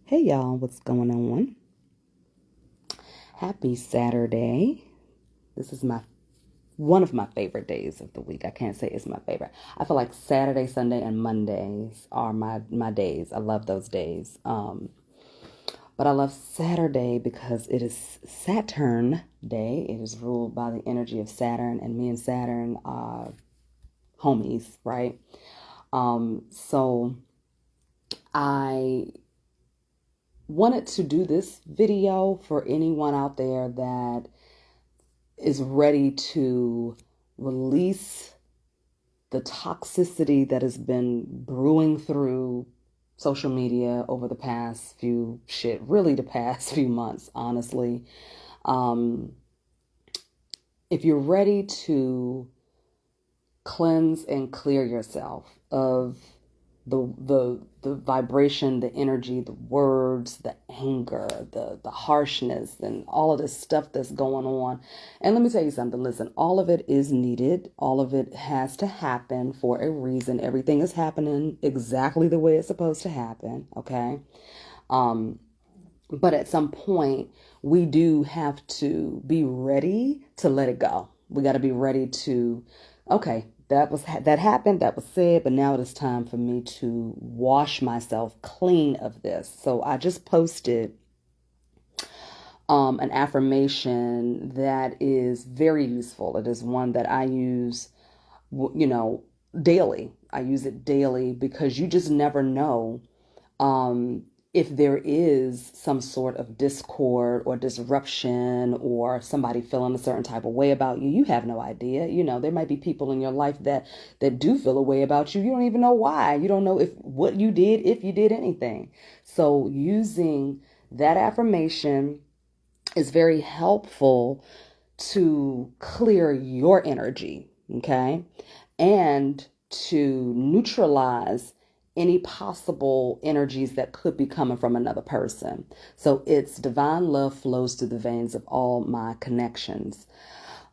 Hey y'all, what's going on? Happy Saturday. This is my one of my favorite days of the week. I can't say it's my favorite. I feel like Saturday, Sunday, and Mondays are my days. I love those days. But I love Saturday because it is Saturn Day. It is ruled by the energy of Saturn, and me and Saturn are homies, right? So I wanted to do this video for anyone out there that is ready to release the toxicity that has been brewing through social media over the past really the past few months, honestly. Um, if you're ready to cleanse and clear yourself of the vibration, the energy, the words, the anger, the harshness, and all of this stuff that's going on. And let me tell you something. Listen, all of it is needed. All of it has to happen for a reason. Everything is happening exactly the way it's supposed to happen. Okay. But at some point, we do have to be ready to let it go. We got to be ready to, okay, that happened, that was said, but now it is time for me to wash myself clean of this. So I just posted an affirmation that is very useful. It is one that I use, daily. I use it daily because you just never know if there is some sort of discord or disruption or somebody feeling a certain type of way about you. You have no idea. There might be people in your life that do feel a way about you. You don't even know why. You don't know if you did anything. So using that affirmation is very helpful to clear your energy, okay? And to neutralize any possible energies that could be coming from another person. So it's divine love flows through the veins of all my connections.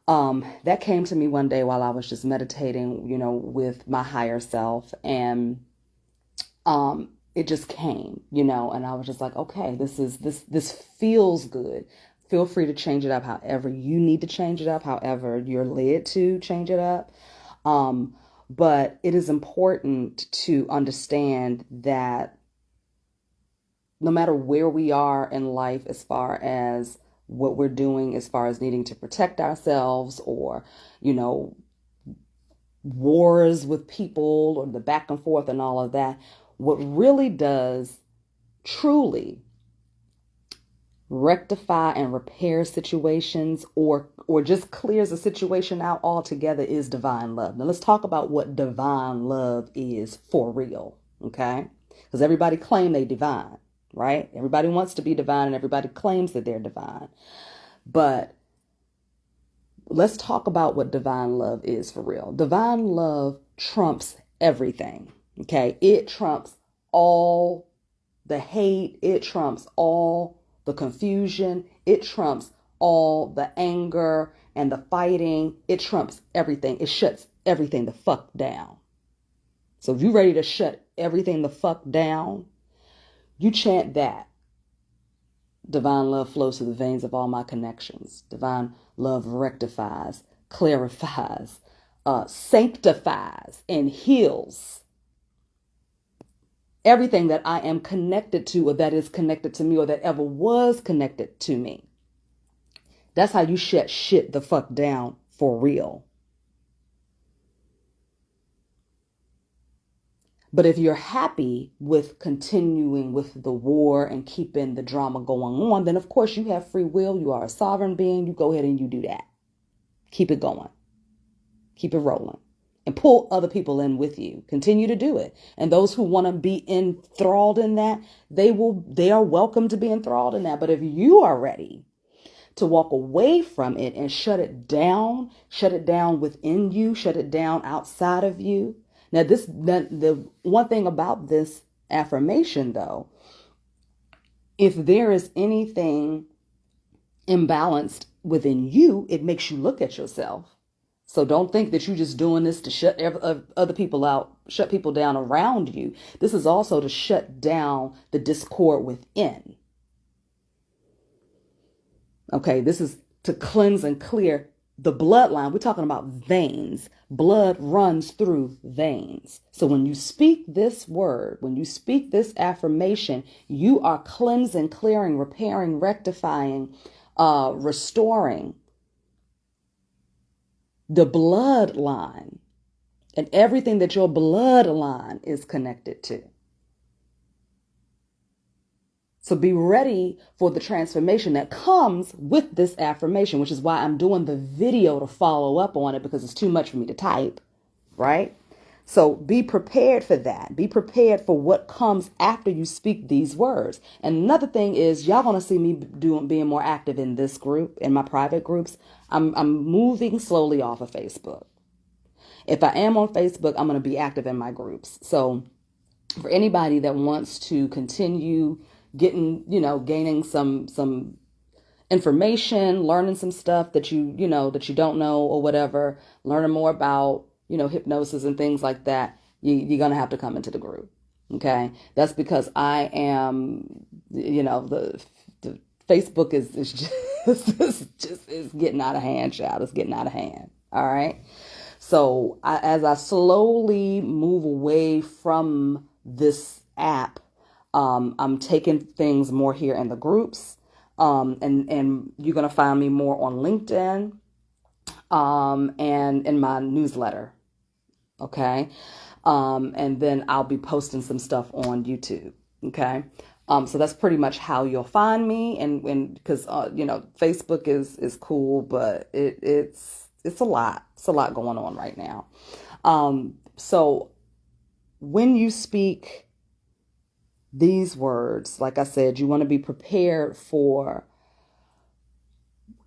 That came to me one day while I was just meditating, with my higher self, and it just came, and I was just like, okay, this feels good. Feel free to change it up however you need to change it up, however you're led to change it up. But it is important to understand that no matter where we are in life, as far as what we're doing, as far as needing to protect ourselves, or, wars with people, or the back and forth and all of that, what really does truly rectify and repair situations, or just clears a situation out altogether, is divine love. Now let's talk about what divine love is for real, okay? Because everybody claim they divine, right? Everybody wants to be divine and everybody claims that they're divine. But let's talk about what divine love is for real. Divine love trumps everything, okay? It trumps all the hate. It trumps all the confusion. It trumps all the anger and the fighting. It trumps everything. It shuts everything the fuck down. So if you're ready to shut everything the fuck down, you chant that. Divine love flows through the veins of all my connections. Divine love rectifies, clarifies, sanctifies, and heals everything that I am connected to, or that is connected to me, or that ever was connected to me. That's how you shut shit the fuck down for real. But if you're happy with continuing with the war and keeping the drama going on, then of course you have free will. You are a sovereign being. You go ahead and you do that. Keep it going. Keep it rolling. And pull other people in with you. Continue to do it. And those who want to be enthralled in that, they are welcome to be enthralled in that. But if you are ready to walk away from it and shut it down within you, shut it down outside of you. Now, the one thing about this affirmation, though, if there is anything imbalanced within you, it makes you look at yourself. So don't think that you're just doing this to shut other people out, shut people down around you. This is also to shut down the discord within. Okay, this is to cleanse and clear the bloodline. We're talking about veins. Blood runs through veins. So when you speak this word, when you speak this affirmation, you are cleansing, clearing, repairing, rectifying, restoring the bloodline and everything that your bloodline is connected to. So be ready for the transformation that comes with this affirmation, which is why I'm doing the video to follow up on it, because it's too much for me to type, right? So be prepared for that. Be prepared for what comes after you speak these words. And another thing is, y'all going to see me being more active in this group, in my private groups. I'm moving slowly off of Facebook. If I am on Facebook, I'm going to be active in my groups. So for anybody that wants to continue gaining some information, learning some stuff that you don't know or whatever, learning more about, hypnosis and things like that, you're going to have to come into the group. Okay. That's because I am, the Facebook is just is getting out of hand, child. It's getting out of hand. All right. So as I slowly move away from this app, I'm taking things more here in the groups, and you're going to find me more on LinkedIn, and in my newsletter. Okay. And then I'll be posting some stuff on YouTube. Okay. So that's pretty much how you'll find me. And because, Facebook is cool, but it's a lot. It's a lot going on right now. So when you speak these words, like I said, you want to be prepared for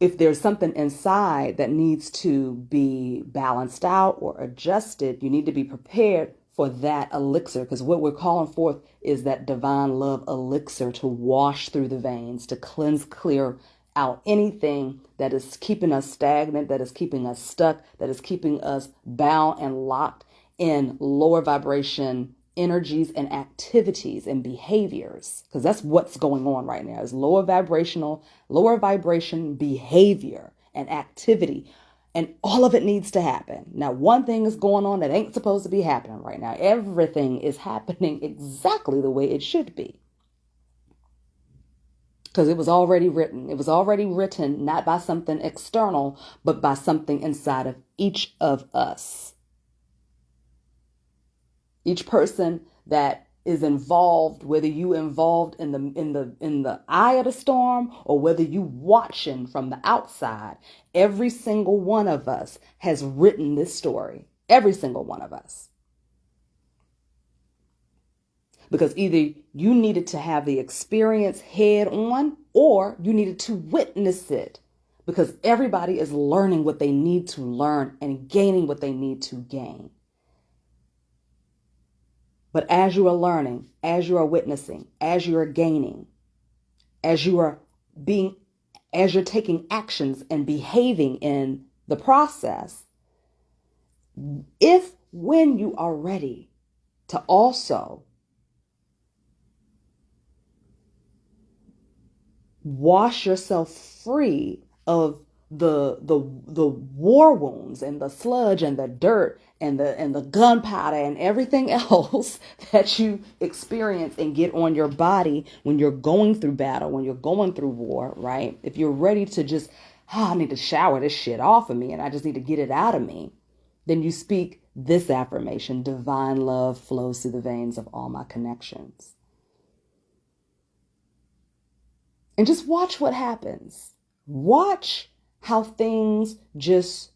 if there's something inside that needs to be balanced out or adjusted. You need to be prepared for that elixir, because what we're calling forth is that divine love elixir to wash through the veins, to cleanse, clear out anything that is keeping us stagnant, that is keeping us stuck, that is keeping us bound and locked in lower vibration energies and activities and behaviors, because that's what's going on right now is lower vibration behavior and activity. And all of it needs to happen. Now, one thing is going on that ain't supposed to be happening right now. Everything is happening exactly the way it should be. Because it was already written. It was already written not by something external, but by something inside of each of us. Each person that is involved, whether you involved in the eye of the storm or whether you watching from the outside, every single one of us has written this story. Every single one of us. Because either you needed to have the experience head on or you needed to witness it, because everybody is learning what they need to learn and gaining what they need to gain. But as you are learning, as you are witnessing, as you are gaining, as you're taking actions and behaving in the process, when you are ready to also wash yourself free of the war wounds and the sludge and the dirt and the gunpowder and everything else that you experience and get on your body when you're going through battle, when you're going through war, right? If you're ready to just, I need to shower this shit off of me and I just need to get it out of me, then you speak this affirmation: divine love flows through the veins of all my connections. And just watch what happens. Watch how things just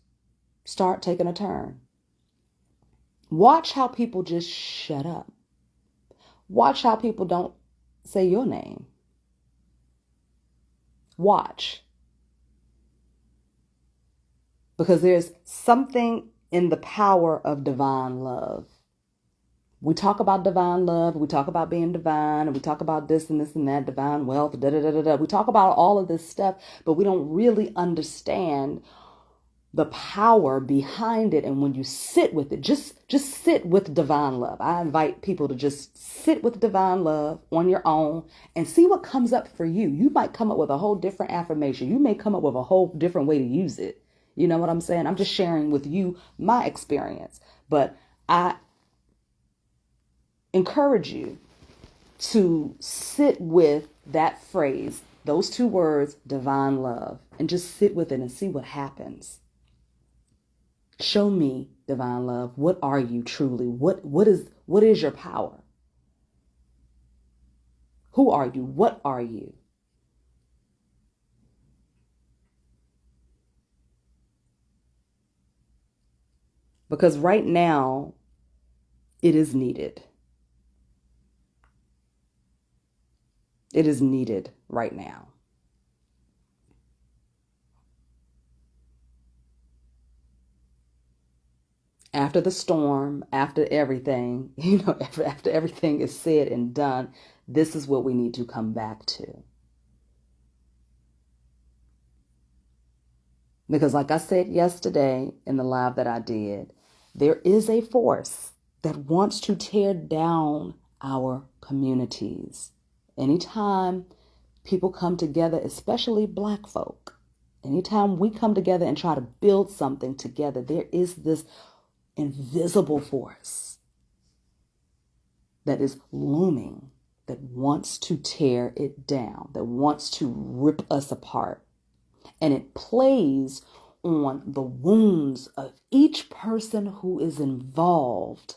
start taking a turn. Watch how people just shut up. Watch how people don't say your name. Watch. Because there's something in the power of divine love. We talk about divine love, we talk about being divine, and we talk about this and this and that, divine wealth, da da da da da. We talk about all of this stuff, but we don't really understand the power behind it. And when you sit with it, just sit with divine love. I invite people to just sit with divine love on your own and see what comes up for you. You might come up with a whole different affirmation. You may come up with a whole different way to use it. You know what I'm saying? I'm just sharing with you my experience, but I encourage you to sit with that phrase, those two words, divine love, and just sit with it and see what happens. Show me, divine love, what are you truly? What is your power? Who are you? What are you? Because right now, it is needed. It is needed right now. After the storm, after everything, after everything is said and done, this is what we need to come back to. Because like I said yesterday in the live that I did, there is a force that wants to tear down our communities. Anytime people come together, especially Black folk, anytime we come together and try to build something together, there is this invisible force that is looming, that wants to tear it down, that wants to rip us apart. And it plays on the wounds of each person who is involved.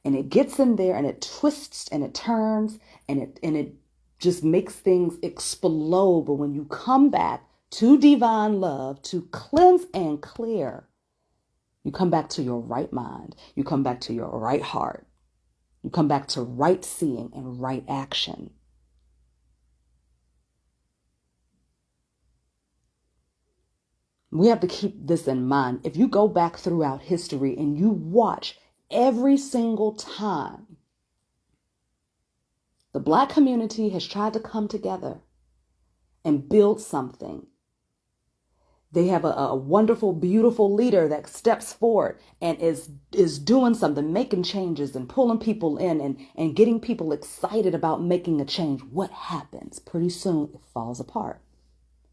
And it gets in there and it twists and it turns and it just makes things explode. But when you come back to divine love, to cleanse and clear, you come back to your right mind. You come back to your right heart. You come back to right seeing and right action. We have to keep this in mind. If you go back throughout history and you watch every single time the Black community has tried to come together and build something, they have a wonderful, beautiful leader that steps forward and is doing something, making changes and pulling people in and getting people excited about making a change. What happens? Pretty soon it falls apart.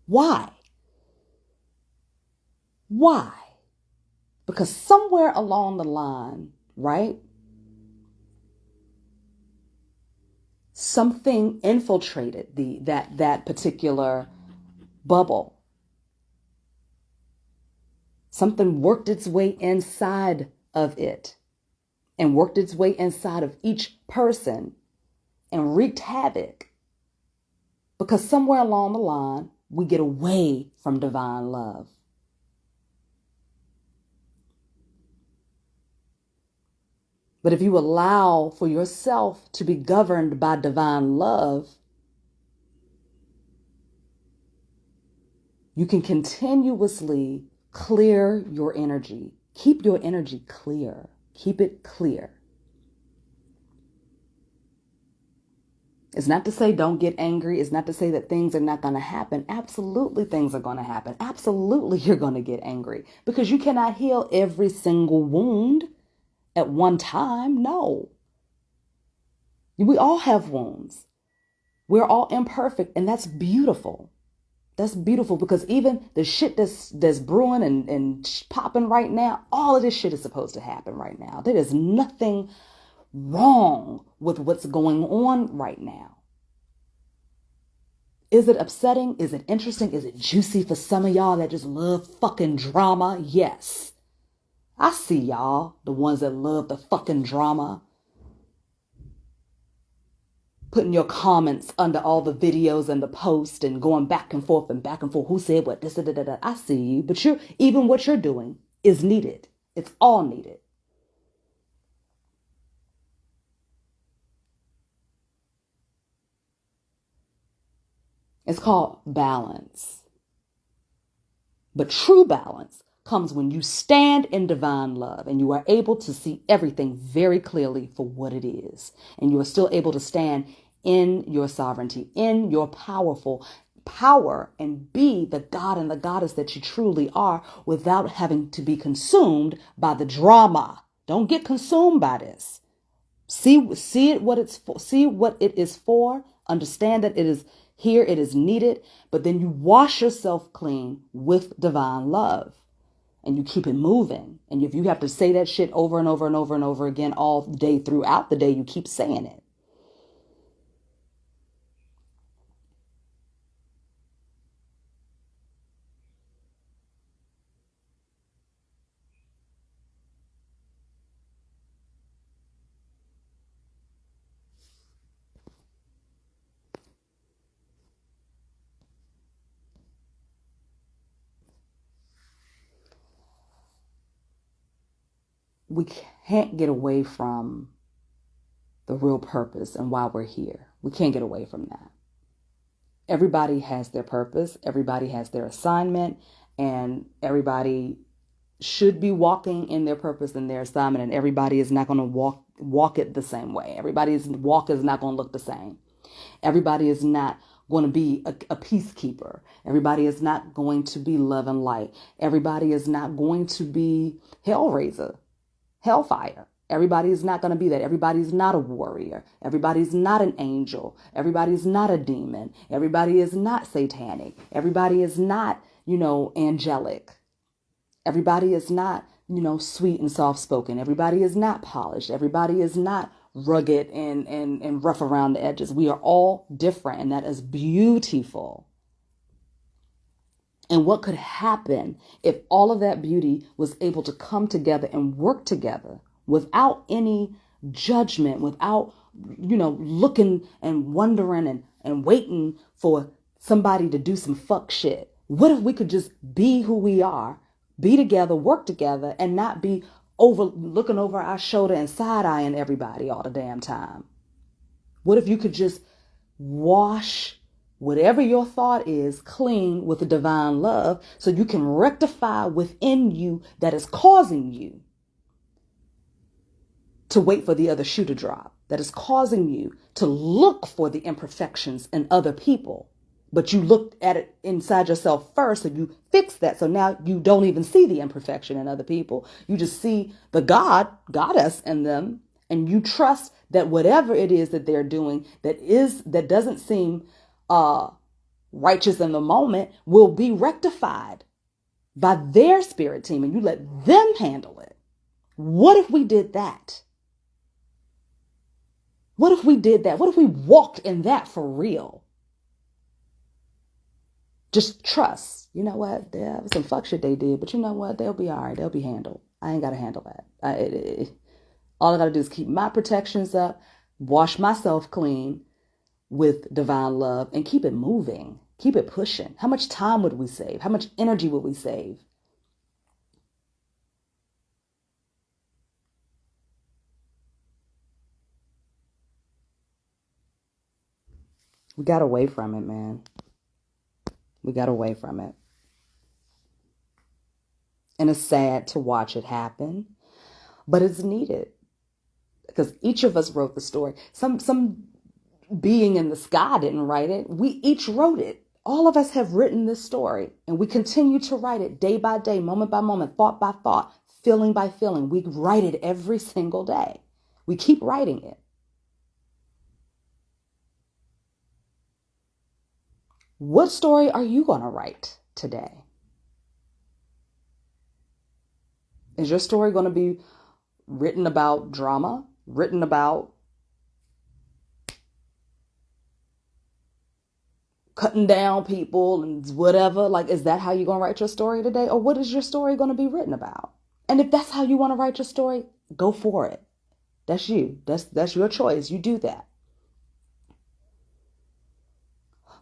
Why? Why? Because somewhere along the line, right, something infiltrated that particular bubble. Something worked its way inside of it and worked its way inside of each person and wreaked havoc. Because somewhere along the line, we get away from divine love. But if you allow for yourself to be governed by divine love, you can continuously clear your energy. Keep your energy clear. Keep it clear. It's not to say don't get angry. It's not to say that things are not going to happen. Absolutely things are going to happen. Absolutely you're going to get angry because you cannot heal every single wound at one time. No. We all have wounds. We're all imperfect, and that's beautiful. That's beautiful because even the shit that's brewing and popping right now, all of this shit is supposed to happen right now. There is nothing wrong with what's going on right now. Is it upsetting? Is it interesting? Is it juicy for some of y'all that just love fucking drama? Yes. I see y'all, the ones that love the fucking drama, putting your comments under all the videos and the posts and going back and forth and back and forth. Who said what? This, da, da, da, da. I see you, but even what you're doing is needed. It's all needed. It's called balance. But true balance comes when you stand in divine love and you are able to see everything very clearly for what it is. And you are still able to stand in your sovereignty, in your powerful power and be the God and the goddess that you truly are without having to be consumed by the drama. Don't get consumed by this. See it what it's for, see what it is for. Understand that it is here, it is needed, but then you wash yourself clean with divine love and you keep it moving. And if you have to say that shit over and over and over and over again all day throughout the day, you keep saying it. We can't get away from the real purpose and why we're here. We can't get away from that. Everybody has their purpose, everybody has their assignment, and everybody should be walking in their purpose and their assignment, and everybody is not going to walk it the same way. Everybody's walk is not going to look the same. Everybody is not going to be a peacekeeper. Everybody is not going to be love and light. Everybody is not going to be hellraiser, hellfire. Everybody is not going to be that. Everybody's not a warrior. Everybody's not an angel. Everybody's not a demon. Everybody is not satanic. Everybody is not, angelic. Everybody is not, sweet and soft-spoken. Everybody is not polished. Everybody is not rugged and rough around the edges. We are all different, and that is beautiful. And what could happen if all of that beauty was able to come together and work together without any judgment, without, looking and wondering and waiting for somebody to do some fuck shit? What if we could just be who we are, be together, work together, and not be looking over our shoulder and side-eyeing everybody all the damn time? What if you could just wash whatever your thought is clean with the divine love so you can rectify within you that is causing you to wait for the other shoe to drop, that is causing you to look for the imperfections in other people, but you looked at it inside yourself first, so you fix that. So now you don't even see the imperfection in other people. You just see the goddess in them, and you trust that whatever it is that they're doing that doesn't seem righteous in the moment will be rectified by their spirit team, and you let them handle it. What if we did that? What if we did that? What if we walked in that for real? Just trust. You know what? There was some fuck shit they did, but you know what? They'll be all right. They'll be handled. I ain't got to handle that. All I got to do is keep my protections up, wash myself clean with divine love, and keep it moving. Keep it pushing. How much time would we save? How much energy would we save? We got away from it, man. We got away from it. And it's sad to watch it happen, but it's needed because each of us wrote the story. Some being in the sky didn't write it. We each wrote it. All of us have written this story, and we continue to write it day by day, moment by moment, thought by thought, feeling by feeling. We write it every single day. We keep writing it. What story are you going to write today? Is your story going to be written about drama, written about cutting down people and whatever? Like, is that how you're going to write your story today? Or what is your story going to be written about? And if that's how you want to write your story, go for it. That's you. That's your choice. You do that.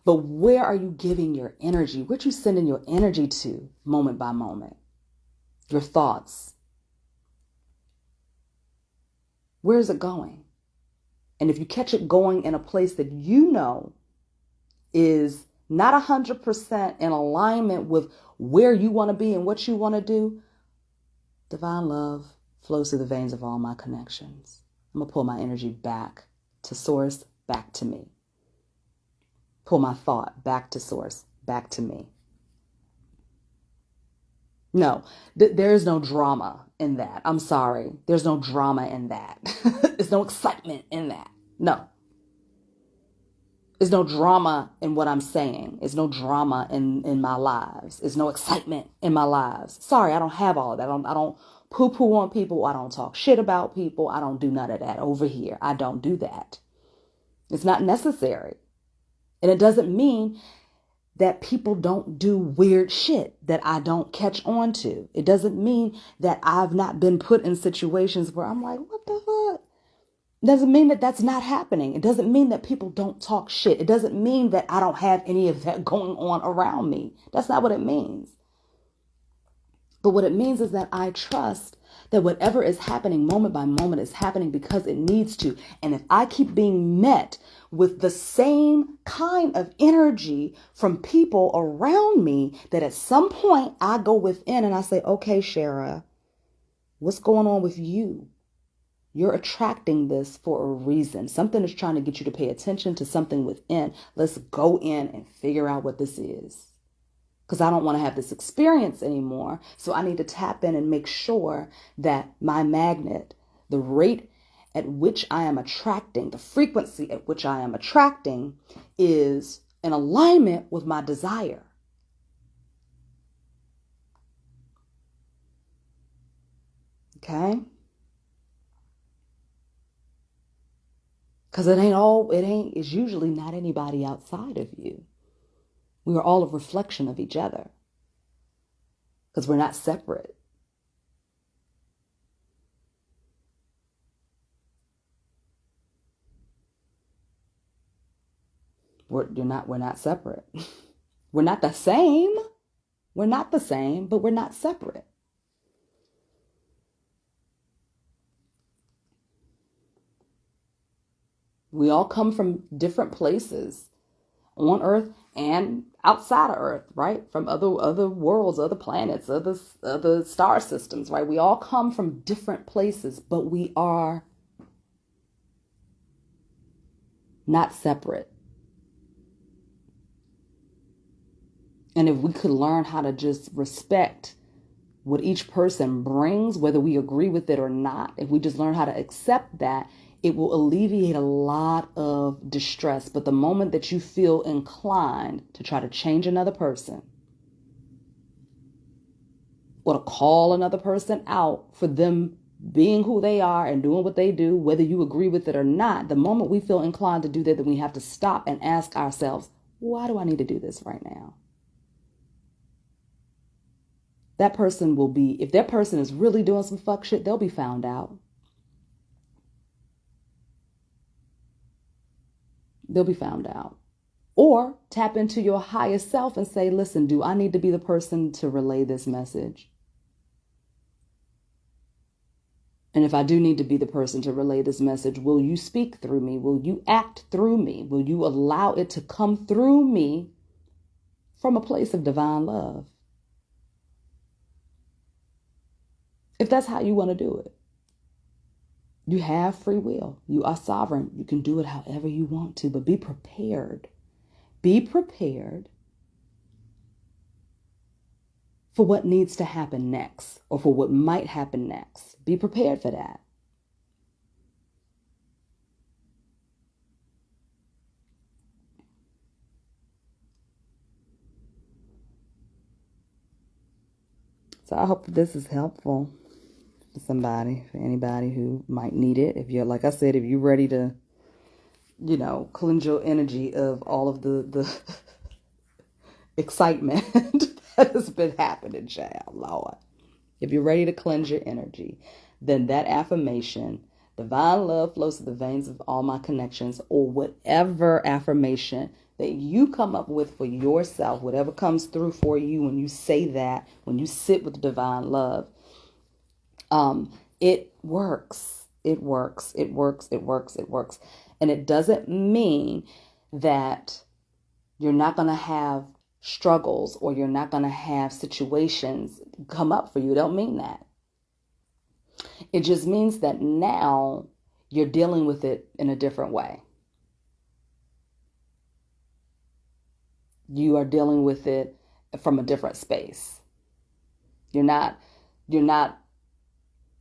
But where are you giving your energy? What you sending your energy to moment by moment? Your thoughts. Where is it going? And if you catch it going in a place that you know is not 100% in alignment with where you want to be and what you want to do, divine love flows through the veins of all my connections. I'm going to pull my energy back to source, back to me. Pull my thought back to source, back to me. No, there is no drama in that. I'm sorry. There's no drama in that. There's no excitement in that. No. There's no drama in what I'm saying. There's no drama in my lives. There's no excitement in my lives. Sorry, I don't have all of that. I don't poo-poo on people. I don't talk shit about people. I don't do none of that over here. I don't do that. It's not necessary. And it doesn't mean that people don't do weird shit that I don't catch on to. It doesn't mean that I've not been put in situations where I'm like, what the fuck? It doesn't mean that that's not happening. It doesn't mean that people don't talk shit. It doesn't mean that I don't have any of that going on around me. That's not what it means. But what it means is that I trust that whatever is happening moment by moment is happening because it needs to. And if I keep being met with the same kind of energy from people around me, that at some point I go within and I say, okay, Shara, what's going on with you? You're attracting this for a reason. Something is trying to get you to pay attention to something within. Let's go in and figure out what this is. Because I don't want to have this experience anymore. So I need to tap in and make sure that my magnet, the rate at which I am attracting, the frequency at which I am attracting, is in alignment with my desire. Okay? Because it's usually not anybody outside of you. We are all a reflection of each other. Because we're not separate. We're not separate. We're not the same. We're not the same, but we're not separate. We all come from different places on Earth and outside of Earth, right? From other worlds, other planets, other star systems, right? We all come from different places, but we are not separate. And if we could learn how to just respect what each person brings, whether we agree with it or not, if we just learn how to accept that, it will alleviate a lot of distress. But the moment that you feel inclined to try to change another person or to call another person out for them being who they are and doing what they do, whether you agree with it or not, the moment we feel inclined to do that, then we have to stop and ask ourselves, why do I need to do this right now? That person will be, if that person is really doing some fuck shit, they'll be found out. They'll be found out. Or tap into your highest self and say, listen, do I need to be the person to relay this message? And if I do need to be the person to relay this message, will you speak through me? Will you act through me? Will you allow it to come through me from a place of divine love? If that's how you want to do it. You have free will. You are sovereign. You can do it however you want to, but be prepared. Be prepared for what needs to happen next or for what might happen next. Be prepared for that. So I hope that this is helpful for somebody, for anybody who might need it. If you're, like I said, if you're ready to, cleanse your energy of all of the excitement that has been happening, child, Lord. If you're ready to cleanse your energy, then that affirmation, divine love flows through the veins of all my connections, or whatever affirmation that you come up with for yourself, whatever comes through for you when you say that, when you sit with divine love, it works. It works. It works. It works. It works. And it doesn't mean that you're not going to have struggles or you're not going to have situations come up for you. It don't mean that. It just means that now you're dealing with it in a different way. You are dealing with it from a different space. You're not you're not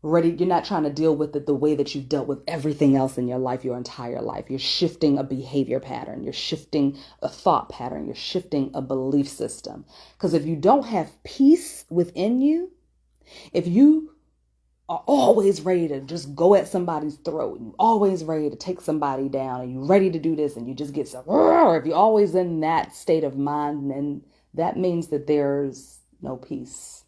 ready. You're not trying to deal with it the way that you've dealt with everything else in your life, your entire life. You're shifting a behavior pattern. You're shifting a thought pattern. You're shifting a belief system. Because if you don't have peace within you, if you are always ready to just go at somebody's throat, and you're always ready to take somebody down, and you're ready to do this, and you just get so, or if you're always in that state of mind, then that means that there's no peace.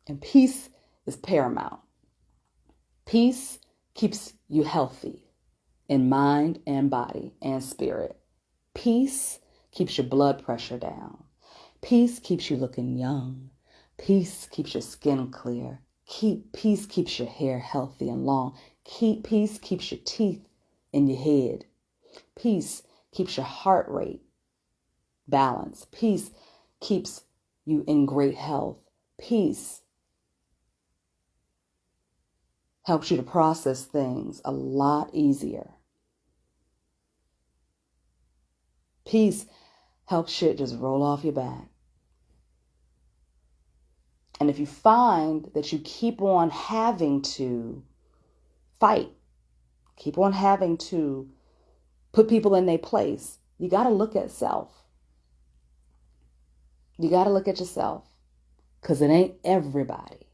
And peace is paramount. Peace keeps you healthy in mind and body and spirit. Peace keeps your blood pressure down. Peace keeps you looking young. Peace keeps your skin clear. Peace keeps your hair healthy and long. Peace keeps your teeth in your head. Peace keeps your heart rate balanced. Peace keeps you in great health. Peace helps you to process things a lot easier. Peace helps shit just roll off your back. And if you find that you keep on having to fight, keep on having to put people in their place, you got to look at self. You got to look at yourself, because it ain't everybody.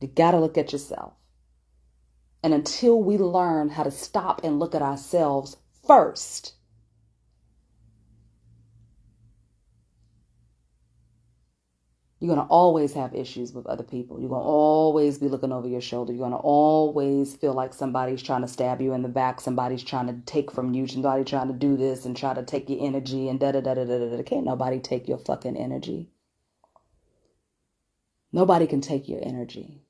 You got to look at yourself. And until we learn how to stop and look at ourselves first, you're going to always have issues with other people. You're going to always be looking over your shoulder. You're going to always feel like somebody's trying to stab you in the back. Somebody's trying to take from you. Somebody's trying to do this and try to take your energy and da-da-da-da-da-da. Can't nobody take your fucking energy. Nobody can take your energy.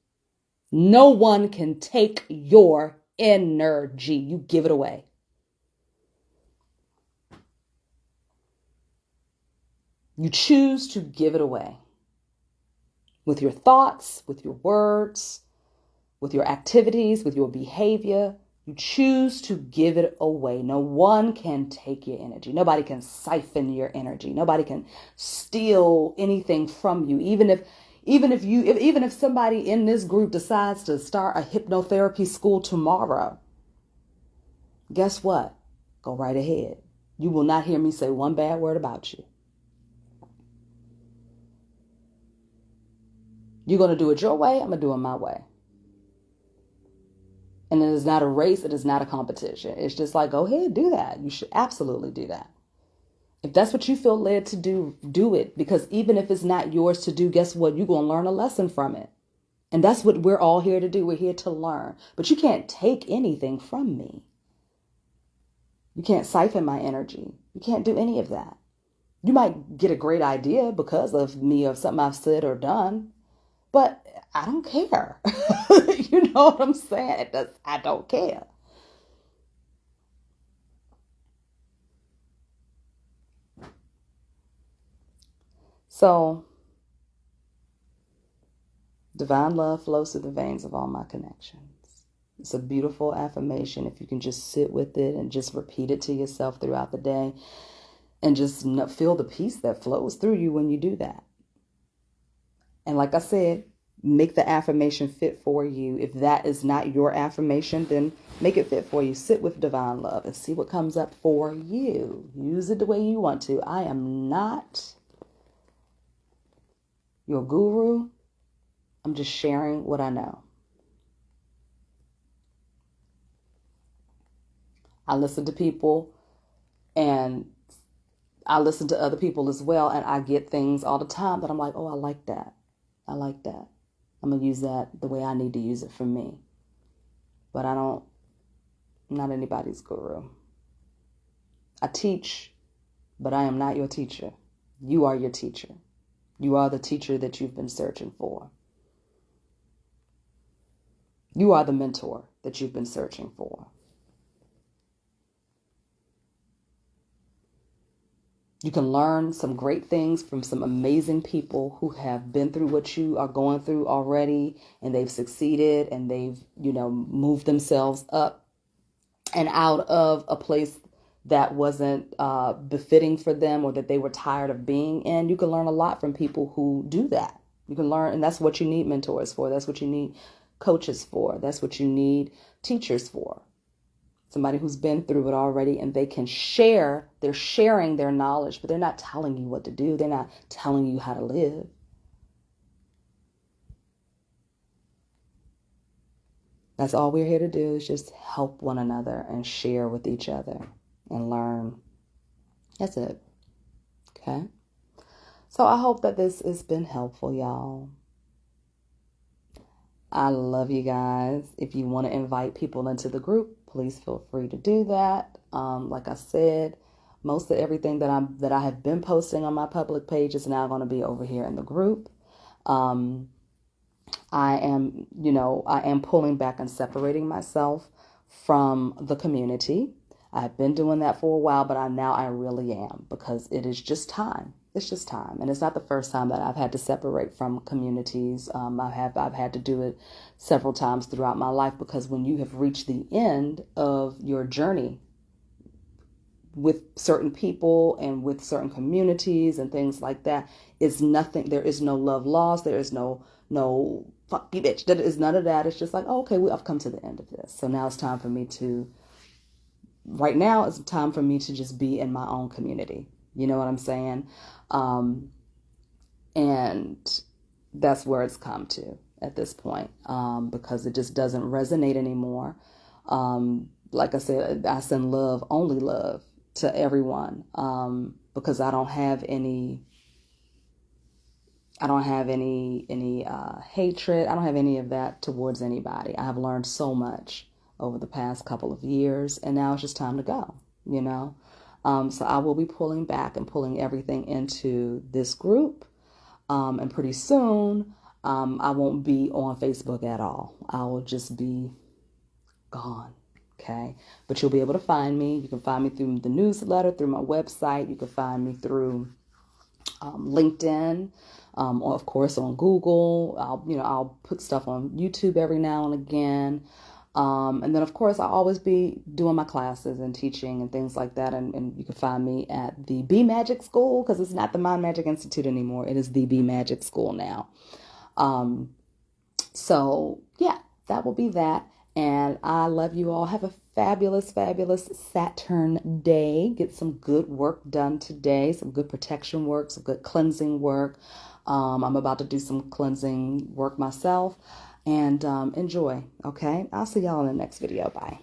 No one can take your energy. You give it away. You choose to give it away. With your thoughts, with your words, with your activities, with your behavior, you choose to give it away. No one can take your energy. Nobody can siphon your energy. Nobody can steal anything from you. Even if somebody in this group decides to start a hypnotherapy school tomorrow, guess what? Go right ahead. You will not hear me say one bad word about you. You're going to do it your way. I'm going to do it my way. And it is not a race. It is not a competition. It's just like, go ahead, do that. You should absolutely do that. If that's what you feel led to do, do it. Because even if it's not yours to do, guess what? You're going to learn a lesson from it. And that's what we're all here to do. We're here to learn. But you can't take anything from me. You can't siphon my energy. You can't do any of that. You might get a great idea because of me or something I've said or done. But I don't care. You know what I'm saying? I don't care. So, divine love flows through the veins of all my connections. It's a beautiful affirmation if you can just sit with it and just repeat it to yourself throughout the day and just feel the peace that flows through you when you do that. And like I said, make the affirmation fit for you. If that is not your affirmation, then make it fit for you. Sit with divine love and see what comes up for you. Use it the way you want to. I am not your guru. I'm just sharing what I know. I listen to people and I listen to other people as well. And I get things all the time that I'm like, oh, I like that. I like that. I'm going to use that the way I need to use it for me. But I'm not anybody's guru. I teach, but I am not your teacher. You are your teacher. You are the teacher that you've been searching for. You are the mentor that you've been searching for. You can learn some great things from some amazing people who have been through what you are going through already, and they've succeeded and they've, moved themselves up and out of a place that wasn't befitting for them or that they were tired of being in. You can learn a lot from people who do that. You can learn, and that's what you need mentors for. That's what you need coaches for. That's what you need teachers for. Somebody who's been through it already, and they can share. They're sharing their knowledge, but they're not telling you what to do. They're not telling you how to live. That's all we're here to do, is just help one another and share with each other and learn. That's it. Okay. So I hope that this has been helpful, y'all. I love you guys. If you want to invite people into the group, please feel free to do that. Like I said, most of everything that I have been posting on my public page is now going to be over here in the group. I am pulling back and separating myself from the community. I've been doing that for a while, but I really am, because it is just time. It's just time. And it's not the first time that I've had to separate from communities. I've had to do it several times throughout my life, because when you have reached the end of your journey with certain people and with certain communities and things like that, it's nothing. There is no love lost. There is no fuck you bitch. That is none of that. It's just like, oh, okay, I've come to the end of this. So now it's time for me to, right now it's time for me to just be in my own community. You know what I'm saying? And that's where it's come to at this point, because it just doesn't resonate anymore. Like I said, I send love, only love, to everyone, because I don't have any hatred. I don't have any of that towards anybody. I have learned so much over the past couple of years, and now it's just time to go, you know? So I will be pulling back and pulling everything into this group. And pretty soon, I won't be on Facebook at all. I will just be gone. Okay. But you'll be able to find me. You can find me through the newsletter, through my website. You can find me through LinkedIn, or of course on Google. I'll put stuff on YouTube every now and again. And then, of course, I'll always be doing my classes and teaching and things like that. And you can find me at the Be Magic School, because it's not the Mind Magic Institute anymore. It is the Be Magic School now. So, yeah, that will be that. And I love you all. Have a fabulous, fabulous Saturn day. Get some good work done today. Some good protection work, some good cleansing work. I'm about to do some cleansing work myself. And enjoy, okay? I'll see y'all in the next video. Bye.